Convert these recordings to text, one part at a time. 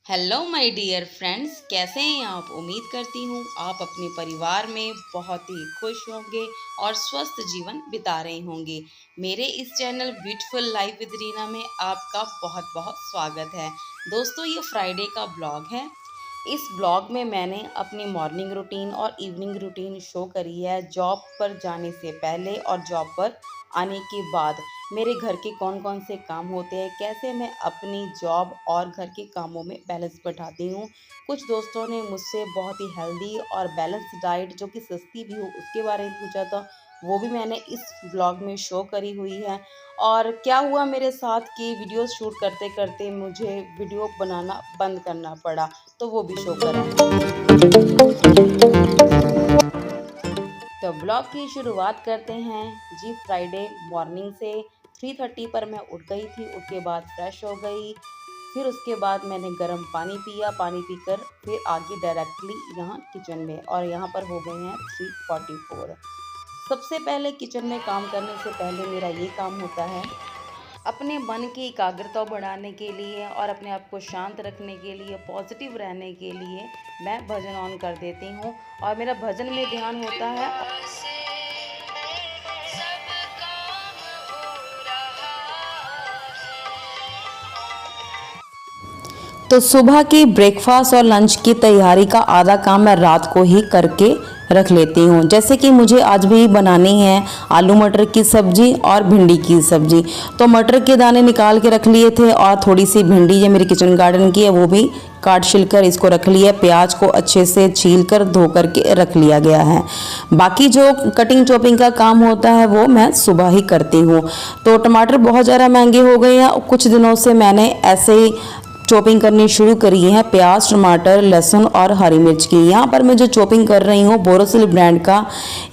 Hello my dear friends, कैसे हैं आप। उम्मीद करती हूँ आप अपने परिवार में बहुत ही खुश होंगे और स्वस्थ जीवन बिता रहे होंगे। मेरे इस channel beautiful life with Reena में आपका बहुत बहुत स्वागत है। दोस्तों, ये फ्राइडे का ब्लॉग है। इस ब्लॉग में मैंने अपनी मॉर्निंग रूटीन और इवनिंग रूटीन शो करी है। जॉब पर जाने से पहले और जॉब पर आने के बाद मेरे घर के कौन कौन से काम होते हैं, कैसे मैं अपनी जॉब और घर के कामों में बैलेंस बैठाती हूँ। कुछ दोस्तों ने मुझसे बहुत ही हेल्दी और बैलेंस डाइट जो कि सस्ती भी हो उसके बारे में पूछा था, वो भी मैंने इस ब्लॉग में शो करी हुई है। और क्या हुआ मेरे साथ कि वीडियो शूट करते करते मुझे वीडियो बनाना बंद करना पड़ा, तो वो भी शो करा। तो ब्लॉग की शुरुआत करते हैं जी। फ्राइडे मॉर्निंग से 3:30 पर मैं उठ गई थी। उठ के बाद फ्रेश हो गई, फिर उसके बाद मैंने गर्म पानी पिया। पानी पीकर फिर आगे डायरेक्टली यहाँ किचन में, और यहाँ पर हो गए हैं 3:44। सबसे पहले किचन में काम करने से पहले मेरा ये काम होता है, अपने मन की एकाग्रता बढ़ाने के लिए और अपने आप को शांत रखने के लिए, पॉजिटिव रहने के लिए मैं भजन ऑन कर देती हूँ और मेरा भजन में ध्यान होता है। तो सुबह की ब्रेकफास्ट और लंच की तैयारी का आधा काम मैं रात को ही करके रख लेती हूँ। जैसे कि मुझे आज भी बनानी है आलू मटर की सब्ज़ी और भिंडी की सब्ज़ी। तो मटर के दाने निकाल के रख लिए थे और थोड़ी सी भिंडी, ये मेरे किचन गार्डन की है, वो भी काट छिलकर इसको रख लिया। प्याज को अच्छे से छील कर धो करके रख लिया गया है। बाकी जो कटिंग चॉपिंग का काम होता है वो मैं सुबह ही करती हूँ। तो टमाटर बहुत ज़्यादा महंगे हो गए हैं। कुछ दिनों से मैंने ऐसे ही चॉपिंग करनी शुरू करी है, प्याज, टमाटर, लहसुन और हरी मिर्च की। यहाँ पर मैं जो चॉपिंग कर रही हूँ बोरोसिल ब्रांड का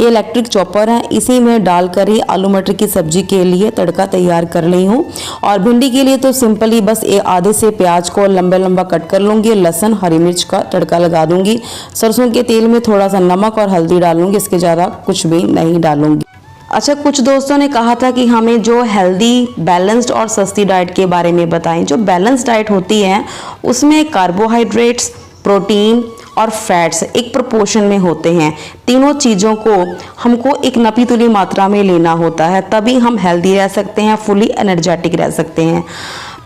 ये इलेक्ट्रिक चॉपर है, इसी में डालकर ही आलू मटर की सब्जी के लिए तड़का तैयार कर ली हूँ। और भिंडी के लिए तो सिंपली बस आधे से प्याज को लंबा लंबा कट कर लूँगी, लहसुन हरी मिर्च का तड़का लगा दूँगी। सरसों के तेल में थोड़ा सा नमक और हल्दी डालूँगी, इसके ज़्यादा कुछ भी नहीं डालूँगी। अच्छा, कुछ दोस्तों ने कहा था कि हमें जो हेल्दी, बैलेंस्ड और सस्ती डाइट के बारे में बताएं। जो बैलेंस डाइट होती है उसमें कार्बोहाइड्रेट्स, प्रोटीन और फैट्स एक प्रोपोर्शन में होते हैं। तीनों चीज़ों को हमको एक नपी तुली मात्रा में लेना होता है, तभी हम हेल्दी रह सकते हैं, फुली एनर्जेटिक रह सकते हैं।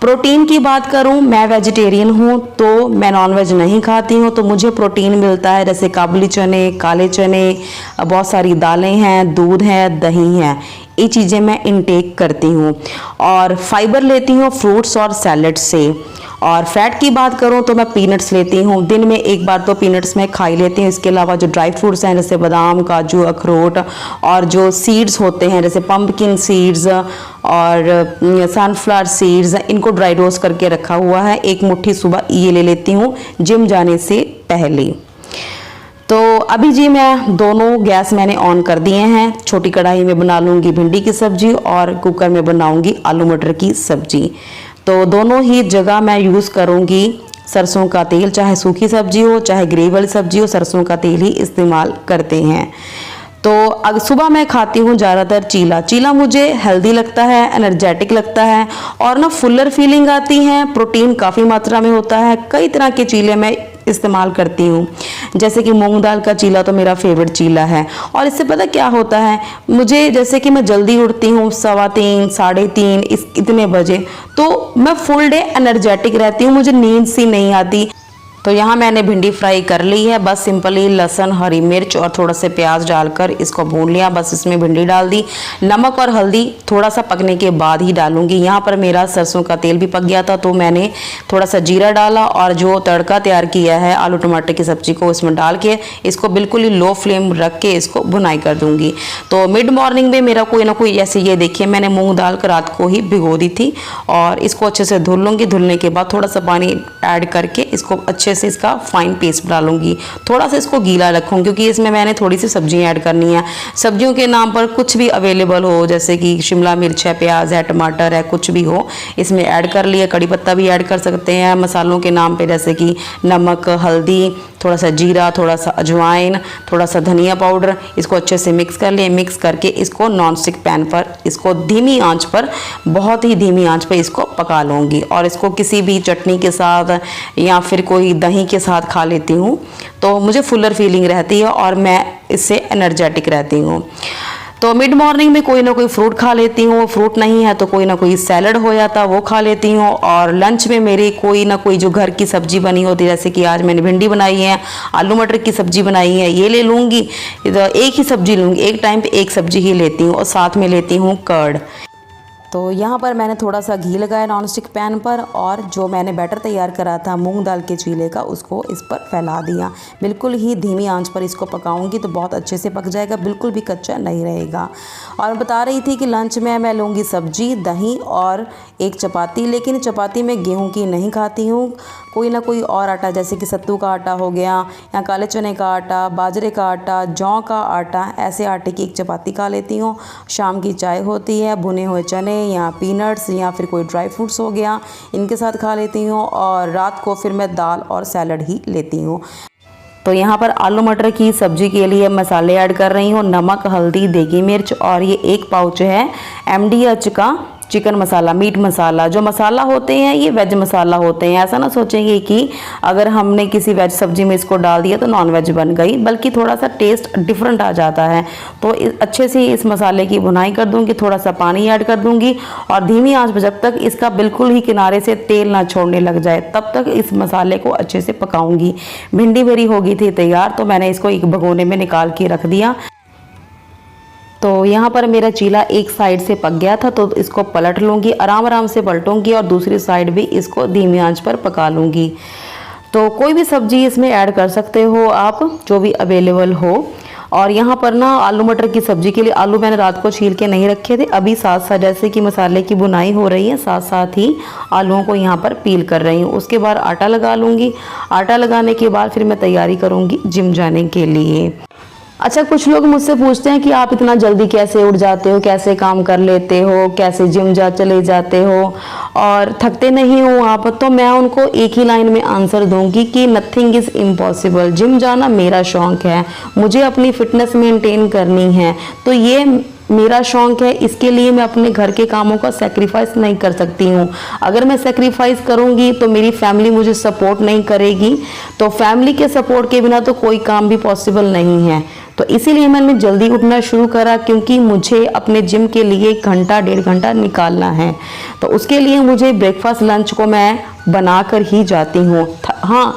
प्रोटीन की बात करूं, मैं वेजिटेरियन हूं तो मैं नॉनवेज नहीं खाती हूं, तो मुझे प्रोटीन मिलता है जैसे काबुली चने, काले चने, बहुत सारी दालें हैं, दूध है, दही है, ये चीज़ें मैं इनटेक करती हूँ। और फाइबर लेती हूँ फ्रूट्स और सैलड से। और फैट की बात करूँ तो मैं पीनट्स लेती हूँ, दिन में एक बार तो पीनट्स मैं खा ही लेती हूँ। इसके अलावा जो ड्राई फ्रूट्स हैं जैसे बादाम, काजू, अखरोट, और जो सीड्स होते हैं जैसे पम्पकिन सीड्स और सनफ्लावर सीड्स, इनको ड्राई रोस्ट करके रखा हुआ है। एक मुट्ठी सुबह ये ले लेती हूँ जिम जाने से पहले। तो अभी जी मैं दोनों गैस मैंने ऑन कर दिए हैं। छोटी कढ़ाई में बना लूँगी भिंडी की सब्ज़ी और कुकर में बनाऊँगी आलू मटर की सब्ज़ी। तो दोनों ही जगह मैं यूज़ करूँगी सरसों का तेल, चाहे सूखी सब्जी हो चाहे ग्रेवी वाली सब्जी हो, सरसों का तेल ही इस्तेमाल करते हैं। तो सुबह मैं खाती हूँ ज़्यादातर चीला। चीला मुझे हेल्दी लगता है, एनर्जेटिक लगता है और ना फुलर फीलिंग आती है। प्रोटीन काफ़ी मात्रा में होता है। कई तरह के चीले मैं इस्तेमाल करती हूँ, जैसे कि मूंग दाल का चीला तो मेरा फेवरेट चीला है। और इससे पता क्या होता है, मुझे जैसे कि मैं जल्दी उठती हूँ 3:15, 3:30 इतने बजे, तो मैं फुल डे एनर्जेटिक रहती हूँ, मुझे नींद सी नहीं आती। तो यहाँ मैंने भिंडी फ्राई कर ली है। बस सिंपली लहसुन, हरी मिर्च और थोड़ा सा प्याज डालकर इसको भून लिया। बस इसमें भिंडी डाल दी। नमक और हल्दी थोड़ा सा पकने के बाद ही डालूंगी। यहाँ पर मेरा सरसों का तेल भी पक गया था तो मैंने थोड़ा सा जीरा डाला और जो तड़का तैयार किया है आलू टमाटर की सब्जी को इसमें डाल के इसको बिल्कुल ही लो फ्लेम रख के इसको भुनाई कर दूंगी। तो मिड मॉर्निंग में मेरा कोई ना कोई, जैसे ये देखिए मैंने मूँग दाल रात को ही भिगो दी थी और इसको अच्छे से धुल लूँगी। धुलने के बाद थोड़ा सा पानी ऐड करके इसको अच्छे से इसका फाइन पेस्ट डालूंगी। थोड़ा सा इसको गीला रखूंगी क्योंकि इसमें मैंने थोड़ी सी सब्जियां ऐड करनी है। सब्जियों के नाम पर कुछ भी अवेलेबल हो, जैसे कि शिमला मिर्च है, प्याज है, टमाटर है, कुछ भी हो इसमें ऐड कर लिया। कड़ी पत्ता भी ऐड कर सकते हैं। मसालों के नाम पे जैसे कि नमक, हल्दी, थोड़ा सा जीरा, थोड़ा सा अजवाइन, थोड़ा सा धनिया पाउडर, इसको अच्छे से मिक्स कर लिया। मिक्स करके इसको नॉन स्टिक पैन पर इसको धीमी आंच पर, बहुत ही धीमी आंच पर इसको पका लूँगी। और इसको किसी भी चटनी के साथ या फिर कोई दही के साथ खा लेती हूँ तो मुझे फुलर फीलिंग रहती है और मैं इससे एनर्जेटिक रहती हूँ। तो मिड मॉर्निंग में कोई ना कोई फ्रूट खा लेती हूँ, फ्रूट नहीं है तो कोई ना कोई सैलड हो जाता वो खा लेती हूँ। और लंच में मेरी कोई ना कोई जो घर की सब्जी बनी होती है, जैसे कि आज मैंने भिंडी बनाई है, आलू मटर की सब्जी बनाई है, ये ले लूँगी। एक ही सब्जी लूँगी, एक टाइम पे एक सब्जी ही लेती हूँ और साथ में लेती हूँ कर्ड। तो यहाँ पर मैंने थोड़ा सा घी लगाया नॉन स्टिक पैन पर और जो मैंने बैटर तैयार करा था मूंग दाल के चीले का उसको इस पर फैला दिया। बिल्कुल ही धीमी आंच पर इसको पकाऊंगी तो बहुत अच्छे से पक जाएगा, बिल्कुल भी कच्चा नहीं रहेगा। और मैं बता रही थी कि लंच में मैं लूँगी सब्जी, दही और एक चपाती, लेकिन चपाती मैं गेहूँ की नहीं खाती हूँ, कोई ना कोई और आटा जैसे कि सत्तू का आटा हो गया या काले चने का आटा, बाजरे का आटा, जौ का आटा, ऐसे आटे की एक चपाती खा लेती हूँ। शाम की चाय होती है, भुने हुए चने या पीनट्स या फिर कोई ड्राई फ्रूट्स हो गया, इनके साथ खा लेती हूँ। और रात को फिर मैं दाल और सैलड ही लेती हूँ। तो यहाँ पर आलू मटर की सब्जी के लिए मसाले ऐड कर रही हूँ, नमक, हल्दी, देगी मिर्च और ये एक पाउच है MDH का चिकन मसाला, मीट मसाला। जो मसाला होते हैं ये वेज मसाला होते हैं, ऐसा ना सोचेंगे कि अगर हमने किसी वेज सब्जी में इसको डाल दिया तो नॉन वेज बन गई, बल्कि थोड़ा सा टेस्ट डिफरेंट आ जाता है। तो अच्छे से इस मसाले की भुनाई कर दूंगी, थोड़ा सा पानी ऐड कर दूंगी और धीमी आंच पर जब तक इसका बिल्कुल ही किनारे से तेल ना छोड़ने लग जाए तब तक इस मसाले को अच्छे से पकाऊंगी। भिंडी मेरी हो गई थी तैयार, तो मैंने इसको एक भगोने में निकाल के रख दिया। तो यहाँ पर मेरा चीला एक साइड से पक गया था तो इसको पलट लूँगी, आराम आराम से पलटूँगी और दूसरी साइड भी इसको धीमी आंच पर पका लूँगी। तो कोई भी सब्जी इसमें ऐड कर सकते हो आप, जो भी अवेलेबल हो। और यहाँ पर ना आलू मटर की सब्जी के लिए आलू मैंने रात को छील के नहीं रखे थे, अभी साथ साथ जैसे कि मसाले की भुनाई हो रही है साथ साथ ही आलूओं को यहाँ पर पील कर रही हूँ। उसके बाद आटा लगा लूँगी। आटा लगाने के बाद फिर मैं तैयारी करूँगी जिम जाने के लिए। अच्छा, कुछ लोग मुझसे पूछते हैं कि आप इतना जल्दी कैसे उठ जाते हो, कैसे काम कर लेते हो, कैसे जिम चले जाते हो और थकते नहीं हो आप। तो मैं उनको एक ही लाइन में आंसर दूंगी कि नथिंग इज़ इम्पॉसिबल। जिम जाना मेरा शौक़ है, मुझे अपनी फिटनेस मेंटेन करनी है, तो ये मेरा शौक़ है, इसके लिए मैं अपने घर के कामों का सेक्रीफाइस नहीं कर सकती हूँ। अगर मैं सेक्रीफाइस करूँगी तो मेरी फैमिली मुझे सपोर्ट नहीं करेगी, तो फैमिली के सपोर्ट के बिना तो कोई काम भी पॉसिबल नहीं है। तो इसीलिए मैंने जल्दी उठना शुरू करा, क्योंकि मुझे अपने जिम के लिए 1 घंटा 1.5 घंटा निकालना है। तो उसके लिए मुझे ब्रेकफास्ट लंच को मैं बना कर ही जाती हूँ। हाँ,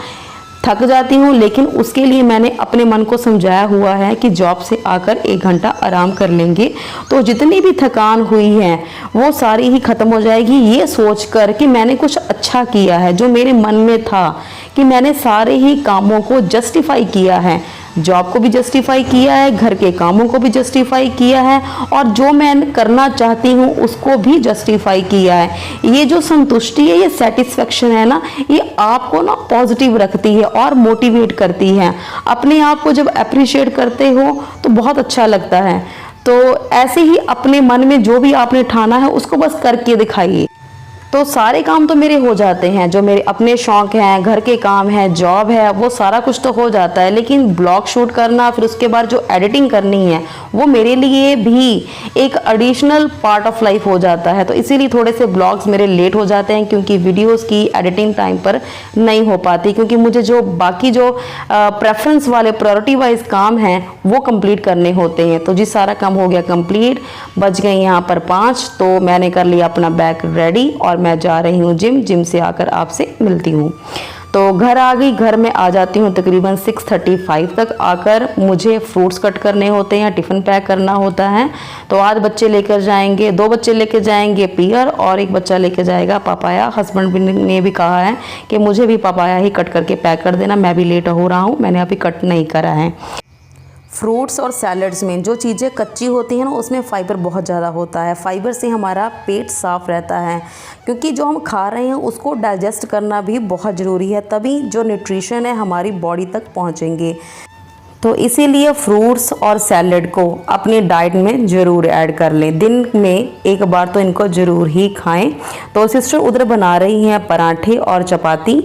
थक जाती हूँ, लेकिन उसके लिए मैंने अपने मन को समझाया हुआ है कि जॉब से आकर 1 घंटा आराम कर लेंगे तो जितनी भी थकान हुई है वो सारी ही ख़त्म हो जाएगी, ये सोचकर कि मैंने कुछ अच्छा किया है। जो मेरे मन में था कि मैंने सारे ही कामों को जस्टिफाई किया है, जॉब को भी जस्टिफाई किया है, घर के कामों को भी जस्टिफाई किया है और जो मैं करना चाहती हूँ उसको भी जस्टिफाई किया है। ये जो संतुष्टि है, ये सेटिस्फेक्शन है ना, ये आपको ना पॉजिटिव रखती है और मोटिवेट करती है। अपने आप को जब अप्रिशिएट करते हो तो बहुत अच्छा लगता है। तो ऐसे ही अपने मन में जो भी आपने ठाना है उसको बस करके दिखाइए। तो सारे काम तो मेरे हो जाते हैं, जो मेरे अपने शौक़ हैं, घर के काम हैं, जॉब है, वो सारा कुछ तो हो जाता है, लेकिन ब्लॉग शूट करना, फिर उसके बाद जो एडिटिंग करनी है वो मेरे लिए भी एक एडिशनल पार्ट ऑफ लाइफ हो जाता है। तो इसीलिए थोड़े से ब्लॉग्स मेरे लेट हो जाते हैं, क्योंकि वीडियोस की एडिटिंग टाइम पर नहीं हो पाती, क्योंकि मुझे जो बाकी जो प्रेफरेंस वाले प्रायोरिटी वाइज काम हैं वो कंप्लीट करने होते हैं। तो जी सारा काम हो गया कंप्लीट, बज गए यहाँ पर 5, तो मैंने कर लिया अपना बैग रेडी और मैं जा रही हूँ जिम से आकर आपसे मिलती हूँ। तो घर आ गई, घर में आ जाती हूँ तकरीबन 6:35 तक। आकर मुझे फ्रूट्स कट करने होते हैं, टिफ़िन पैक करना होता है। तो आज बच्चे लेकर जाएंगे, 2 बच्चे लेकर जाएंगे पीयर और 1 बच्चा लेकर जाएगा पापाया। हस्बैंड ने भी कहा है कि मुझे भी पापाया ही कट करके पैक कर देना, मैं भी लेट हो रहा हूँ, मैंने अभी कट नहीं करा है। फ्रूट्स और सैलड्स में जो चीज़ें कच्ची होती हैं ना उसमें फ़ाइबर बहुत ज़्यादा होता है। फ़ाइबर से हमारा पेट साफ़ रहता है, क्योंकि जो हम खा रहे हैं उसको डाइजेस्ट करना भी बहुत ज़रूरी है, तभी जो न्यूट्रिशन है हमारी बॉडी तक पहुंचेंगे। तो इसीलिए फ्रूट्स और सैलड को अपनी डाइट में ज़रूर ऐड कर लें, दिन में 1 बार तो इनको ज़रूर ही खाएं। तो सिस्टर उधर बना रही हैं पराठे और चपाती,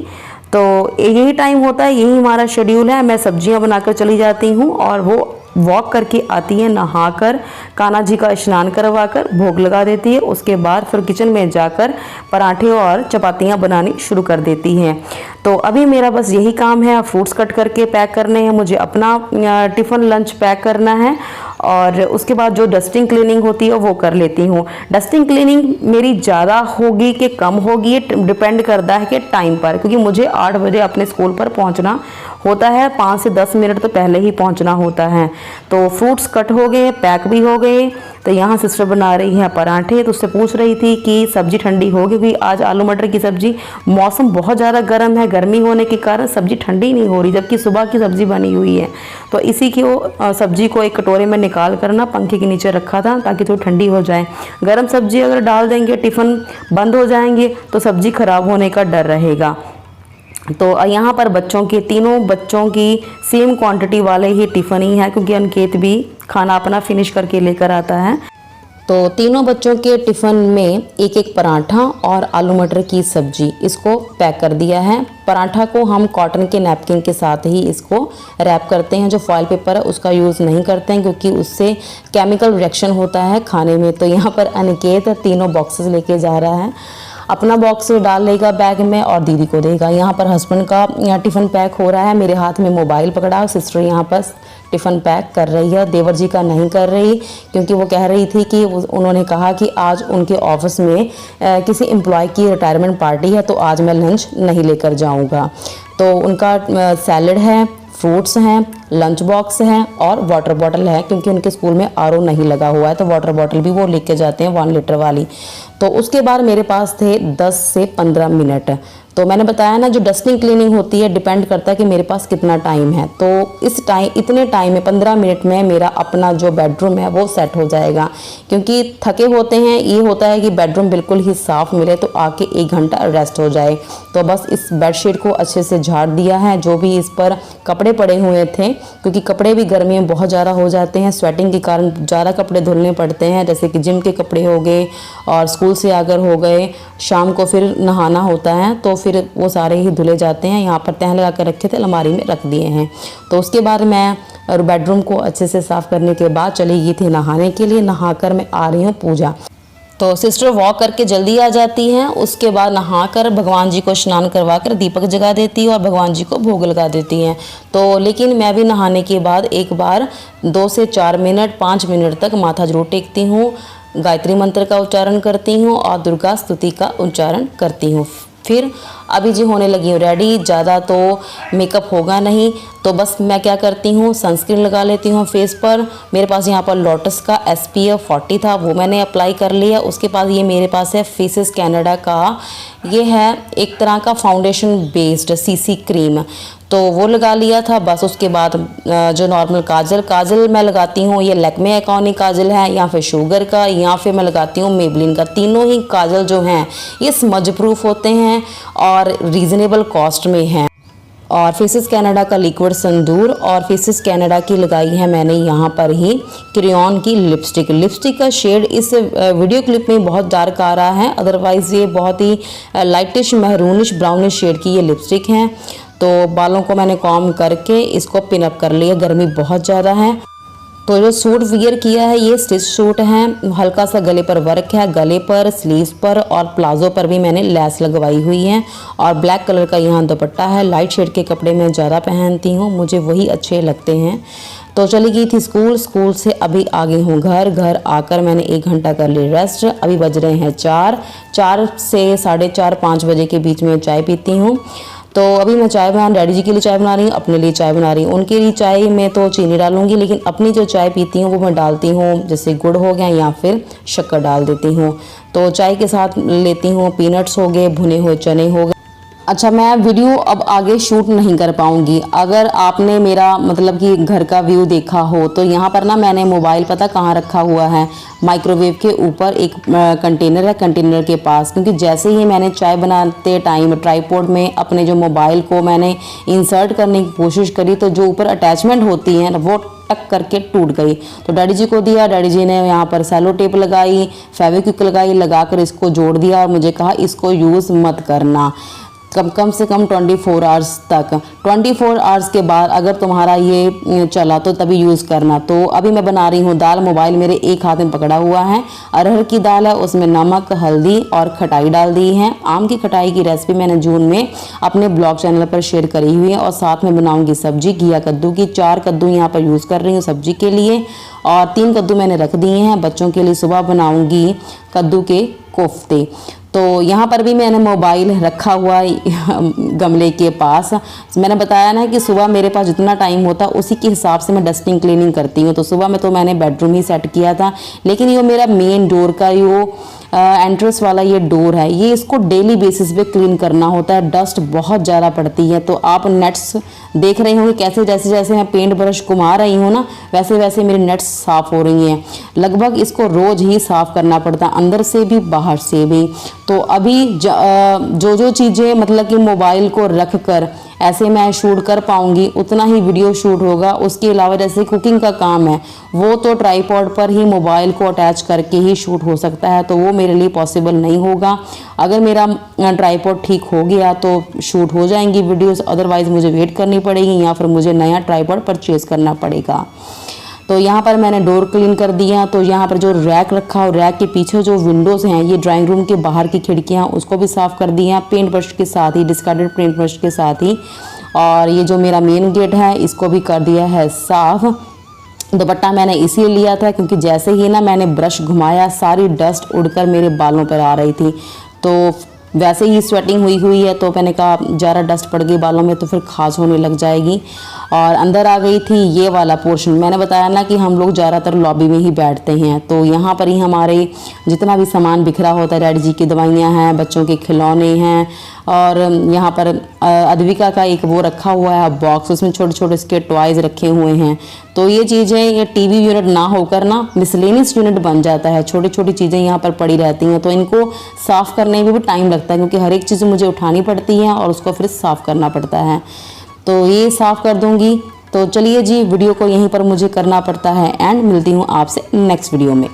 तो यही टाइम होता है, यही हमारा शेड्यूल है। मैं सब्जियां बनाकर चली जाती हूँ और वो वॉक करके आती है, नहाकर कान्हा जी का स्नान करवाकर भोग लगा देती है। उसके बाद फिर किचन में जाकर पराठे और चपातियाँ बनानी शुरू कर देती हैं। तो अभी मेरा बस यही काम है, फ्रूट्स कट करके पैक करने हैं, मुझे अपना टिफ़िन लंच पैक करना है और उसके बाद जो डस्टिंग क्लीनिंग होती है वो कर लेती हूँ। डस्टिंग क्लीनिंग मेरी ज़्यादा होगी कि कम होगी ये डिपेंड करता है कि टाइम पर, क्योंकि मुझे 8 बजे अपने स्कूल पर पहुँचना होता है, 5 से 10 मिनट तो पहले ही पहुँचना होता है। तो फ्रूट्स कट हो गए, पैक भी हो गए। तो यहाँ सिस्टर बना रही है पराठे, तो उससे पूछ रही थी कि सब्जी ठंडी होगी, क्योंकि आज आलू मटर की सब्जी, मौसम बहुत ज़्यादा गर्म है, गर्मी होने के कारण सब्जी ठंडी नहीं हो रही, जबकि सुबह की सब्जी बनी हुई है। तो इसी की वो सब्जी को एक कटोरे में निकाल कर ना पंखे के नीचे रखा था ताकि थोड़ी ठंडी हो जाए। गर्म सब्जी अगर डाल देंगे टिफ़िन बंद हो जाएंगे तो सब्जी खराब होने का डर रहेगा। तो यहाँ पर बच्चों के, तीनों बच्चों की सेम क्वांटिटी वाले ही टिफ़िन ही है, क्योंकि अनिकेत भी खाना अपना फिनिश करके लेकर आता है। तो तीनों बच्चों के टिफ़िन में एक एक पराठा और आलू मटर की सब्जी इसको पैक कर दिया है। पराठा को हम कॉटन के नैपकिन के साथ ही इसको रैप करते हैं, जो फॉयल पेपर है उसका यूज़ नहीं करते हैं क्योंकि उससे केमिकल रिएक्शन होता है खाने में। तो यहाँ पर अनिकेत तीनों बॉक्सेस लेके जा रहा है, अपना बॉक्स डाल लेगा बैग में और दीदी को देगा। यहाँ पर हस्बैंड का टिफ़िन पैक हो रहा है, मेरे हाथ में मोबाइल पकड़ा, सिस्टर यहाँ पर टिफ़िन पैक कर रही है। देवर जी का नहीं कर रही, क्योंकि वो कह रही थी कि उन्होंने कहा कि आज उनके ऑफिस में किसी एम्प्लॉय की रिटायरमेंट पार्टी है, तो आज मैं लंच नहीं लेकर जाऊँगा। तो उनका सैलड है, फ्रूट्स हैं, लंच बॉक्स है और वाटर बॉटल है, क्योंकि उनके स्कूल में आरओ नहीं लगा हुआ है, तो वाटर बॉटल भी वो लेके जाते हैं 1 लीटर वाली। तो उसके बाद मेरे पास थे 10 से 15 मिनट। तो मैंने बताया ना, जो डस्टिंग क्लीनिंग होती है डिपेंड करता है कि मेरे पास कितना टाइम है। तो इतने टाइम में 15 मिनट में मेरा अपना जो बेडरूम है वो सेट हो जाएगा, क्योंकि थके होते हैं, ये होता है कि बेडरूम बिल्कुल ही साफ़ मिले तो आके 1 घंटा रेस्ट हो जाए। तो बस इस बेडशीट को अच्छे से झाड़ दिया है, जो भी इस पर कपड़े पड़े हुए थे, क्योंकि कपड़े भी गर्मी में बहुत ज़्यादा हो जाते हैं, स्वेटिंग के कारण ज़्यादा कपड़े धुलने पड़ते हैं, जैसे कि जिम के कपड़े हो गए और स्कूल से आकर हो गए, शाम को फिर नहाना होता है तो फिर वो सारे ही धुले जाते हैं। यहाँ पर तह लगा कर रखे थे, अलमारी में रख दिए हैं। तो उसके बाद मैं बेडरूम को अच्छे से साफ़ करने के बाद चली गई थी नहाने के लिए। नहाकर मैं आ रही हूँ पूजा। तो सिस्टर वॉक करके जल्दी आ जाती हैं, उसके बाद नहाकर भगवान जी को स्नान करवा कर दीपक जगा देती है और भगवान जी को भोग लगा देती हैं। तो लेकिन मैं भी नहाने के बाद एक बार 2 से 4 मिनट 5 मिनट तक माथा जरूर टेकती हूँ, गायत्री मंत्र का उच्चारण करती हूँ और दुर्गा स्तुति का उच्चारण करती हूँ। फिर अभी जी होने लगी हूँ रेडी, ज़्यादा तो मेकअप होगा नहीं, तो बस मैं क्या करती हूँ, सनस्क्रीन लगा लेती हूँ फेस पर। मेरे पास यहाँ पर लोटस का SPF 40 था, वो मैंने अप्लाई कर लिया। उसके बाद ये मेरे पास है फेसेस कैनेडा का, ये है एक तरह का फाउंडेशन बेस्ड CC क्रीम, तो वो लगा लिया था। बस उसके बाद जो नॉर्मल काजल मैं लगाती हूँ, ये लैक्मे आइकॉनिक काजल है या फिर शुगर का, या फिर मैं लगाती हूँ मेबलिन का। तीनों ही काजल जो हैं ये स्मज प्रूफ होते हैं और रीज़नेबल कॉस्ट में हैं। और फेसेस कैनेडा का लिक्विड संदूर और फेसेस कैनेडा की लगाई है मैंने यहाँ पर ही क्रेयॉन की लिपस्टिक का शेड इस वीडियो क्लिप में बहुत डार्क आ रहा है, अदरवाइज़ ये बहुत ही लाइटिश महरूनिश ब्राउनिश शेड की ये लिपस्टिक है। तो बालों को मैंने कॉम करके इसको पिन अप कर लिया, गर्मी बहुत ज़्यादा है। तो जो सूट वियर किया है ये स्टिच सूट है, हल्का सा गले पर वर्क है, गले पर, स्लीव्स पर और प्लाजो पर भी मैंने लेस लगवाई हुई है और ब्लैक कलर का यहाँ दुपट्टा है। लाइट शेड के कपड़े मैं ज़्यादा पहनती हूँ, मुझे वही अच्छे लगते हैं। तो चली गई थी स्कूल से अभी आ गई हूँ घर आकर मैंने 1 घंटा कर ली रेस्ट। अभी बज रहे हैं 4 से 4:30 5 बजे के बीच में चाय पीती हूँ। तो अभी मैं डैडी जी के लिए चाय बना रही हूँ, अपने लिए चाय बना रही हूँ। उनके लिए चाय में तो चीनी डालूंगी, लेकिन अपनी जो चाय पीती हूँ वो मैं डालती हूँ, जैसे गुड़ हो गया या फिर शक्कर डाल देती हूँ। तो चाय के साथ लेती हूँ पीनट्स हो गए, भुने हुए चने हो गए। अच्छा, मैं वीडियो अब आगे शूट नहीं कर पाऊँगी। अगर आपने मेरा मतलब कि घर का व्यू देखा हो तो यहाँ पर ना मैंने मोबाइल पता कहाँ रखा हुआ है, माइक्रोवेव के ऊपर एक कंटेनर है, कंटेनर के पास। क्योंकि जैसे ही मैंने चाय बनाते टाइम ट्राइपॉड में अपने जो मोबाइल को मैंने इंसर्ट करने की कोशिश करी, तो जो ऊपर अटैचमेंट होती है वो टक करके टूट गई। तो डैडी जी को दिया, डैडी जी ने यहाँ पर सेलो टेप लगाई, फेविक्विक लगाई, लगाकर इसको जोड़ दिया और मुझे कहा इसको यूज़ मत करना। कम से कम 24 आवर्स तक। 24 आवर्स के बाद अगर तुम्हारा ये चला तो तभी यूज़ करना। तो अभी मैं बना रही हूँ दाल। मोबाइल मेरे एक हाथ में पकड़ा हुआ है। अरहर की दाल है, उसमें नमक, हल्दी और खटाई डाल दी है। आम की खटाई की रेसिपी मैंने जून में अपने ब्लॉग चैनल पर शेयर करी हुई है। और साथ में बनाऊंगी सब्जी घिया कद्दू की। 4 कद्दू यहाँ पर यूज़ कर रही हूँ सब्जी के लिए और 3 कद्दू मैंने रख दिए हैं। बच्चों के लिए सुबह बनाऊंगी कद्दू के कोफ्ते। तो यहाँ पर भी मैंने मोबाइल रखा हुआ गमले के पास। मैंने बताया ना कि सुबह मेरे पास जितना टाइम होता है उसी के हिसाब से मैं डस्टिंग क्लीनिंग करती हूँ। तो सुबह में तो मैंने बेडरूम ही सेट किया था, लेकिन ये मेरा मेन डोर का जो एंट्रेंस वाला ये डोर है, ये इसको डेली बेसिस पे क्लीन करना होता है। डस्ट बहुत ज़्यादा पड़ती है। तो आप नेट्स देख रहे होंगे कैसे जैसे जैसे मैं पेंट ब्रश घुमा रही हूँ ना, वैसे वैसे मेरी नेट्स साफ़ हो रही हैं। लगभग इसको रोज़ ही साफ़ करना पड़ता है, अंदर से भी बाहर से भी। तो अभी जो चीज़ें मतलब कि मोबाइल को रख कर ऐसे मैं शूट कर पाऊंगी उतना ही वीडियो शूट होगा। उसके अलावा जैसे कुकिंग का काम है वो तो ट्राईपॉड पर ही मोबाइल को अटैच करके ही शूट हो सकता है, तो वो मेरे लिए पॉसिबल नहीं होगा। अगर मेरा ट्राईपॉड ठीक हो गया तो शूट हो जाएंगी वीडियोस, अदरवाइज़ मुझे वेट करनी पड़ेगी या फिर मुझे नया ट्राईपॉड परचेज़ करना पड़ेगा। तो यहाँ पर मैंने डोर क्लीन कर दिया। तो यहाँ पर जो रैक रखा और रैक के पीछे जो विंडोज़ हैं, ये ड्राइंग रूम के बाहर की खिड़कियाँ, उसको भी साफ़ कर दिया पेंट ब्रश के साथ ही, डिस्कार्डेड पेंट ब्रश के साथ ही। और ये जो मेरा मेन गेट है इसको भी कर दिया है साफ़। दुपट्टा मैंने इसलिए लिया था क्योंकि जैसे ही ना मैंने ब्रश घुमाया सारी डस्ट उड़कर मेरे बालों पर आ रही थी। तो वैसे ही स्वेटिंग हुई है तो मैंने कहा ज़्यादा डस्ट पड़ गई बालों में तो फिर खाज होने लग जाएगी। और अंदर आ गई थी ये वाला पोर्शन। मैंने बताया ना कि हम लोग ज़्यादातर लॉबी में ही बैठते हैं, तो यहाँ पर ही हमारे जितना भी सामान बिखरा होता है, डैडी जी की दवाइयाँ हैं, बच्चों के खिलौने हैं, और यहाँ पर अद्विका का एक वो रखा हुआ है बॉक्स, उसमें छोटे छोटे इसके टॉयज़ रखे हुए हैं। तो ये चीज़ें ये टीवी यूनिट ना होकर ना मिसलेनियस यूनिट बन जाता है। छोटी छोटी चीज़ें यहाँ पर पड़ी रहती हैं, तो इनको साफ़ करने में भी टाइम लगता है क्योंकि हर एक चीज़ मुझे उठानी पड़ती है और उसको फिर साफ़ करना पड़ता है। तो ये साफ़ कर दूँगी। तो चलिए जी, वीडियो को यहीं पर मुझे करना पड़ता है एंड मिलती हूँ आपसे नेक्स्ट वीडियो में।